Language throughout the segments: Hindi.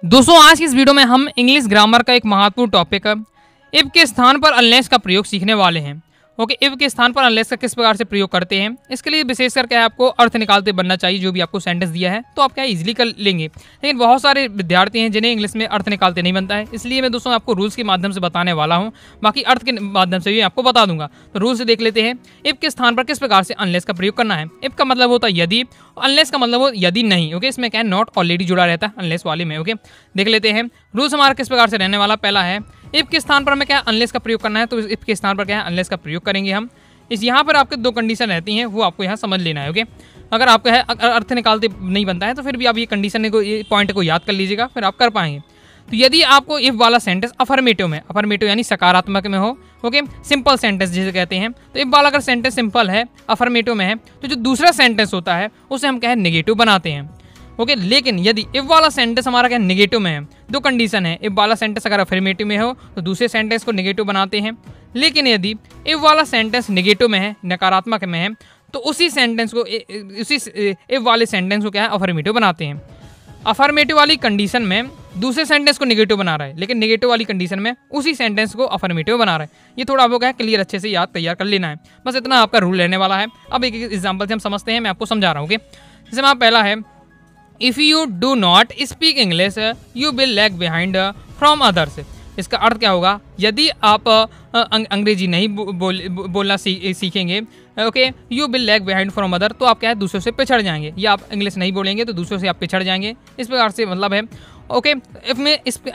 दोस्तों आज की इस वीडियो में हम इंग्लिश ग्रामर का एक महत्वपूर्ण टॉपिक इफ के स्थान पर अनलेस का प्रयोग सीखने वाले हैं। ओके, इफ के स्थान पर अनलेस का किस प्रकार से प्रयोग करते हैं, इसके लिए विशेष करके आपको अर्थ निकालते बनना चाहिए। जो भी आपको सेंटेंस दिया है तो आप क्या इजीली कर लेंगे, लेकिन बहुत सारे विद्यार्थी हैं जिन्हें इंग्लिश में अर्थ निकालते नहीं बनता है। इसलिए मैं दोस्तों आपको रूल्स के माध्यम से बताने वाला हूँ, बाकी अर्थ के माध्यम से भी आपको बता दूंगा। तो रूल से देख लेते हैं, इफ के स्थान पर किस प्रकार से अनलेस का प्रयोग करना है। इफ का मतलब होता है यदि, अनलेस का मतलब हो यदि नहीं। ओके, इसमें क्या है, नॉट ऑलरेडी जुड़ा रहता है अनलेस वाले में। ओके, देख लेते हैं रूल्स हमारा किस प्रकार से रहने वाला। पहला है, इफ के स्थान पर हमें क्या अनलेस का प्रयोग करना है, तो इफ के स्थान पर क्या है अनलेस का प्रयोग करेंगे हम। इस यहाँ पर आपके दो कंडीशन रहती हैं, वो आपको यहाँ समझ लेना है। ओके, अगर आपका है अर्थ निकालते नहीं बनता है तो फिर भी आप ये कंडीशन को, ये पॉइंट को याद कर लीजिएगा, फिर आप कर पाएंगे। तो यदि आपको इफ वाला सेंटेंस अफर्मेटिव में, अफर्मेटिव यानी सकारात्मक में हो, ओके, सिंपल सेंटेंस जिसे कहते हैं, तो इफ वाला अगर सेंटेंस सिंपल है, अफर्मेटिव में है, तो जो दूसरा सेंटेंस होता है उसे हम क्या है नेगेटिव बनाते हैं। ओके, लेकिन यदि इफ वाला सेंटेंस हमारा क्या नेगेटिव में है, दो कंडीशन है, इफ वाला सेंटेंस अगर अफर्मेटिव में हो तो दूसरे सेंटेंस को नेगेटिव बनाते हैं, लेकिन यदि इफ वाला सेंटेंस नेगेटिव में है, नकारात्मक में है, तो उसी सेंटेंस को, उसी इफ वाले सेंटेंस को क्या है अफर्मेटिव बनाते हैं। अफर्मेटिव वाली कंडीशन में दूसरे सेंटेंस को नेगेटिव बना रहा है, लेकिन नेगेटिव वाली कंडीशन में उसी सेंटेंस को अफर्मेटिव बना रहा है। ये थोड़ा आपको क्या है क्लियर अच्छे से याद तैयार कर लेना है, बस इतना आपका रूल रहने वाला है। अब एक एग्जाम्पल से हम समझते हैं, मैं आपको समझा रहा हूँ। ओके, जैसे मैं पहला है, if you do not speak English you will lag behind from others. इसका अर्थ क्या होगा, यदि आप अंग्रेजी नहीं बोलना सीखेंगे, okay, you will lag behind from other, तो आप क्या है दूसरों से पिछड़ जाएंगे, या आप इंग्लिश नहीं बोलेंगे तो दूसरों से आप पिछड़ जाएंगे। इस प्रकार से मतलब है। ओके,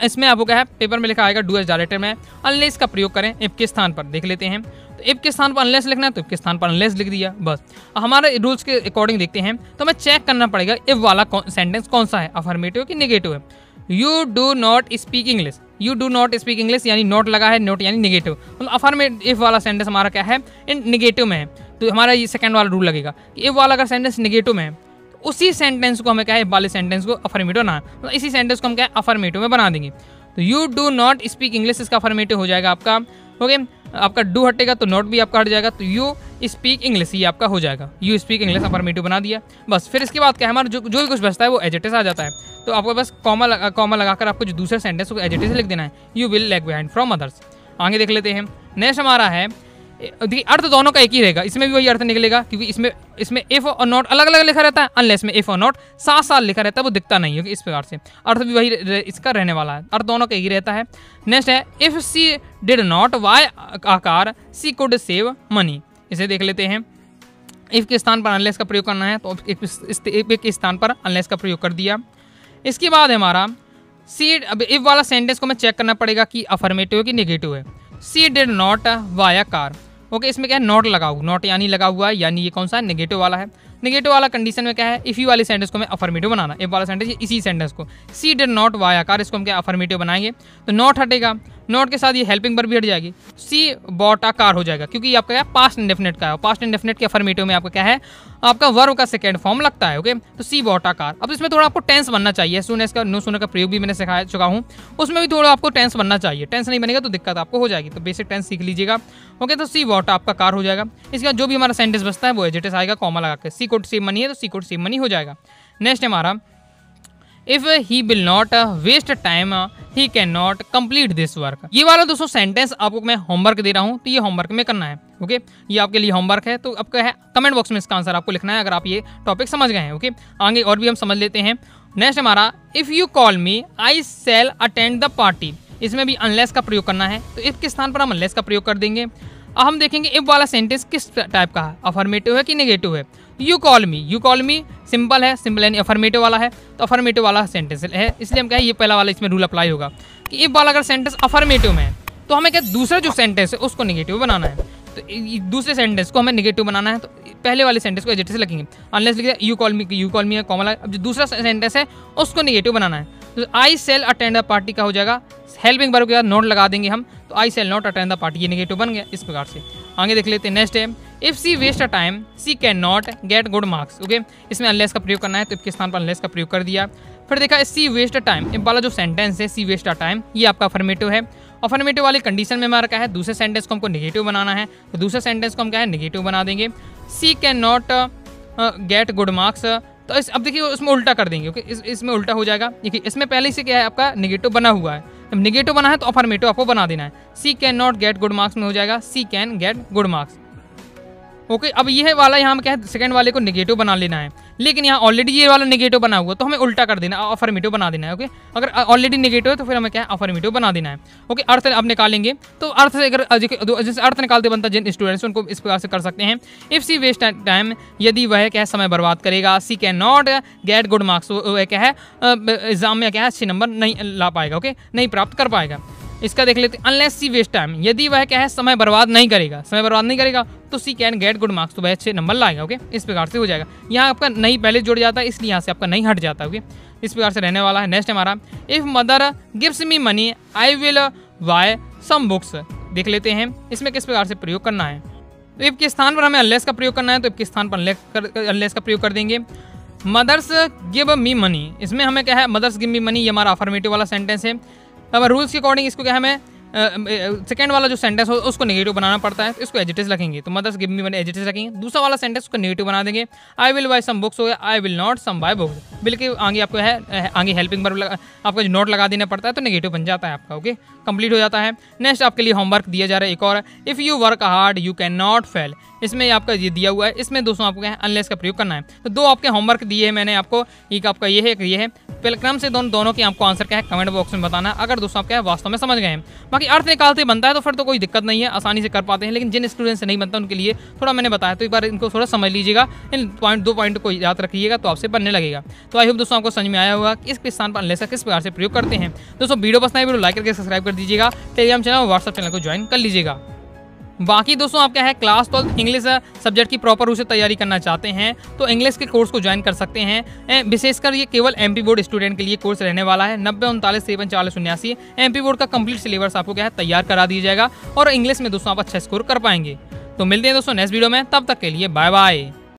इसमें आपको क्या है पेपर में लिखा आएगा डू एज डायरेक्टर में अनलेस का प्रयोग करें इफ के स्थान पर। देख लेते हैं, तो इफ के स्थान पर अनलेस लिखना है तो इफ के स्थान पर अनलेस लिख दिया, बस। हमारे रूल्स के अकॉर्डिंग देखते हैं, तो हमें चेक करना पड़ेगा इफ वाला सेंटेंस कौन सा है, अफर्मेटिव कि नेगेटिव है। You do not speak English, you do not speak English यानी नॉट लगा है, नॉट यानी नेगेटिव, मतलब अफर्मेटिव इफ वाला सेंटेंस हमारा क्या है इन नेगेटिव में है, तो हमारा ये सेकंड वाला रूल लगेगा कि इफ वाला अगर सेंटेंस नेगेटिव में है तो उसी सेंटेंस को हमें क्या है वाले सेंटेंस को अफर्मेटिव बनाना, मतलब इसी सेंटेंस को हम क्या है अफर्मेटिव में बना देंगे। तो you do not speak English इसका अफर्मेटिव हो जाएगा आपका। ओके, आपका डू हटेगा तो नॉट भी आपका हट जाएगा, तो यू स्पीक इंग्लिश ये आपका हो जाएगा, यू स्पीक इंग्लिश अफर्मेटिव बना दिया, बस। फिर इसके बाद क्या है हमारा जो भी कुछ बचता है वो एडजेक्टिव आ जाता है, तो आपको बस कॉमा लगाकर आपको जो दूसरे सेंटेंस को एडजेक्टिव से लिख देना है, you will lag behind from others. आगे देख लेते हैं, नेक्स्ट हमारा है, अर्थ दोनों का एक ही रहेगा, इसमें भी वही अर्थ निकलेगा, क्योंकि इसमें इफ और नॉट अलग अलग लिखा रहता है, अनलेस में इफ और नॉट साथ साथ लिखा रहता है, वो दिखता नहीं है। इस प्रकार से अर्थ भी वही इसका रहने वाला है, अर्थ दोनों का एक ही रहता है। नेक्स्ट है, if she did not why आकार सी कुड सेव मनी। इसे देख लेते हैं, इफ के स्थान पर अनलेस का प्रयोग करना है तो इफ के स्थान पर अनलेस का प्रयोग कर दिया। इसके बाद हमारा सी, अब इफ वाला सेंटेंस को हमें चेक करना पड़ेगा कि अफर्मेटिव कि नेगेटिव है। She did not buy a car, okay, इसमें क्या है नॉट लगा हुआ, नॉट यानी लगा हुआ है, यानी ये कौन सा नेगेटिव वाला है। नेगेटिव वाला कंडीशन में क्या है, इफ वाले सेंटेंस को हमें अफर्मेटिव बनाना, इफ वाला सेंटेंस इसी सेंटेंस को, she did not buy a car, इसको हम क्या अफर्मेटिव बनाएंगे, तो नॉट हटेगा, नॉट के साथ ये हेल्पिंग पर भी हट जाएगी, सी बॉट आ कार हो जाएगा, क्योंकि ये आपका क्या पास्ट इंडेफिनिट का है, पास्ट इंडेफिनिट के अफर्मेटिव में आपका क्या है आपका वर्ब का सेकंड फॉर्म लगता है। ओके, तो सी बॉट आ कार। अब इसमें थोड़ा आपको टेंस बनना चाहिए, सुनेस का नो सुनर का प्रयोग भी मैंने सिखा चुका हूँ, उसमें भी थोड़ा आपको टेंस बनना चाहिए, टेंस नहीं बनेगा तो दिक्कत आपको हो जाएगी, तो बेसिक टेंस सीख लीजिएगा। ओके, तो सी बॉट आपका कार हो जाएगा। इसके बाद जो भी हमारा सेंटेंस बचता है वो एडजेक्टिव आएगा कॉमा लगा के, सी कुड सेव मनी है तो सी कुड सेव मनी हो जाएगा। नेक्स्ट हमारा, if he will not waste time he can not complete this work. ये वाला दोस्तों सेंटेंस आपको मैं होमवर्क दे रहा हूँ, तो ये होमवर्क में करना है। ओके, ये आपके लिए होमवर्क है, तो आपका है कमेंट बॉक्स में इसका आंसर आपको लिखना है अगर आप ये टॉपिक समझ गए हैं। ओके, आगे और भी हम समझ लेते हैं। नेक्स्ट हमारा, if you call me I shall attend the party. इसमें भी अनलेस का प्रयोग करना है, तो इफ के स्थान पर हम अनलेस का प्रयोग कर देंगे। अब हम देखेंगे इफ वाला सेंटेंस किस टाइप का है, अफर्मेटिव है कि नेगेटिव है। यू कॉल मी सिंपल है, सिंपल यानी अफर्मेटिव वाला है, तो अफर्मेटिव वाला सेंटेंस है, इसलिए हम क्या है ये पहला वाला इसमें रूल अप्लाई होगा कि इफ वाला अगर सेंटेंस अफर्मेटिव में है तो हमें क्या दूसरा जो सेंटेंस है उसको नेगेटिव बनाना है, तो दूसरे सेंटेंस को हमें नेगेटिव बनाना है, तो पहले वाले सेंटेंस को एडजेक्टिव से लिखेंगे, अनलेस लिख दिया यू कॉल मी है कॉमा, अब जो दूसरा सेंटेंस है उसको नेगेटिव बनाना है, तो I cell attend the party का हो जाएगा, हेल्पिंग वर्ब के बाद नॉट लगा देंगे हम, तो I shall not attend the party, ये नेगेटिव बन गया। इस प्रकार से आगे देख लेते हैं। नेक्स्ट है, if she waste a time she can not get good marks. Okay, इसमें अनलेस का प्रयोग करना है, तो इफ के स्थान पर अनलेस का प्रयोग कर दिया। फिर देखा सी वेस्ट अ टाइम, इफ वाला जो सेंटेंस है सी वेस्ट अ टाइम ये आपका अफर्मेटिव है। अफर्मेटिव वाली कंडीशन में हमारा क्या है दूसरे सेंटेंस को हमको नेगेटिव बनाना है, तो दूसरे सेंटेंस को हम क्या है नेगेटिव बना देंगे। She can not get good marks तो अब देखिए उसमें उल्टा कर देंगे। ओके, इसमें उल्टा हो जाएगा। देखिए इसमें पहले से क्या है, आपका नेगेटिव बना हुआ है। जब नेगेटिव बना है तो अफर्मेटिव आपको बना देना है। She can not get good marks में हो जाएगा she can get good marks. Okay, अब ये वाला यहाँ क्या है, सेकंड वाले को नेगेटिव बना लेना है, लेकिन यहाँ ऑलरेडी ये वाला नेगेटिव बना हुआ तो हमें उल्टा कर देना, अफर्मेटिव बना देना है। ओके, अगर ऑलरेडी नेगेटिव है तो फिर हमें क्या है, अफर्मेटिव बना देना है। ओके, अर्थ अब निकालेंगे तो अर्थ से अगर जैसे अर्थ निकालते बनता जिन स्टूडेंट्स उनको इस प्रकार से कर सकते हैं। इफ सी वेस्ट टाइम, यदि वह क्या है समय बर्बाद करेगा, she can not get good marks, वह क्या है एग्जाम में क्या है अच्छे नंबर नहीं ला पाएगा। ओके, नहीं प्राप्त कर पाएगा। इसका देख लेते हैं, अनलेस सी वेस्ट टाइम, यदि वह क्या है समय बर्बाद नहीं करेगा, समय बर्बाद नहीं करेगा तो सी कैन गेट गुड मार्क्स, तो वह अच्छे नंबर लाएगा। ओके, इस प्रकार से हो जाएगा। यहाँ आपका नहीं पहले जुड़ जाता है, इसलिए यहाँ से आपका नहीं हट जाता है। ओके, इस प्रकार से रहने वाला है। नेक्स्ट हमारा, if mother gives me money I will buy some books. देख लेते हैं इसमें किस प्रकार से प्रयोग करना है। तो इफ के स्थान पर हमें अनलेस का प्रयोग करना है, तो इफ के स्थान पर अनलेस का प्रयोग कर देंगे। मदर्स गिव मी मनी, इसमें हमें क्या है, मदर्स गिव मी मनी, ये हमारा अफर्मेटिव वाला सेंटेंस है। अब रूल्स के अकॉर्डिंग इसको क्या हमें सेकंड वाला जो सेंटेंस हो उसको नेगेटिव बनाना पड़ता है, तो इसको एडजेक्टिव रखेंगे। तो mothers give me money adjective रखेंगे। दूसरा वाला सेंटेंस उसको नेगेटिव बना देंगे। I will buy some books हो गया I will not some buy books. बिल्कुल आगे आपको है आगे हेल्पिंग वर्ब आपका जो नोट लगा देना पड़ता है तो नेगेटिव बन जाता है आपका। ओके, कंप्लीट हो जाता है। नेक्स्ट आपके लिए होमवर्क दिया जा रहा है एक और, if you work hard you can not fail. इसमें आपका ये दिया हुआ है, इसमें दोस्तों आपको क्या है, अनलेस का प्रयोग करना है। तो दो आपके होमवर्क दिए हैं मैंने आपको, एक आपका ये है, एक ये है। पहले क्रम से दोनों के आपको आंसर क्या है कमेंट बॉक्स में बताना, अगर दोस्तों आप क्या है वास्तव में समझ गए हैं। बाकी अर्थ निकालते बनता है तो फिर तो कोई दिक्कत नहीं है, आसानी से कर पाते हैं। लेकिन जिन स्टूडेंट से नहीं बनता उनके लिए थोड़ा मैंने बताया, तो एक बार इनको थोड़ा समझ लीजिएगा, इन दो पॉइंट को याद रखिएगा तो आपसे बनने लगेगा। तो आई होप दोस्तों आपको समझ में आया होगा कि इस स्थान पर अनलेस का किस प्रकार से प्रयोग करते हैं। दोस्तों वीडियो पसंद आए वीडियो लाइक करके सब्सक्राइब कर दीजिएगा, टेलीग्राम चैनल और व्हाट्सएप चैनल को ज्वाइन कर लीजिएगा। बाकी दोस्तों आप क्या है क्लास 12 इंग्लिश सब्जेक्ट की प्रॉपर रूप से तैयारी करना चाहते हैं तो इंग्लिश के कोर्स को ज्वाइन कर सकते हैं। विशेषकर ये केवल एमपी बोर्ड स्टूडेंट के लिए कोर्स रहने वाला है। 90 39 53 40 79 एमपी बोर्ड का कंप्लीट सिलेबस आपको क्या है तैयार करा दिया जाएगा और इंग्लिश में दोस्तों आप अच्छा स्कोर कर पाएंगे। तो मिलते हैं दोस्तों नेक्स्ट वीडियो में, तब तक के लिए बाय बाय।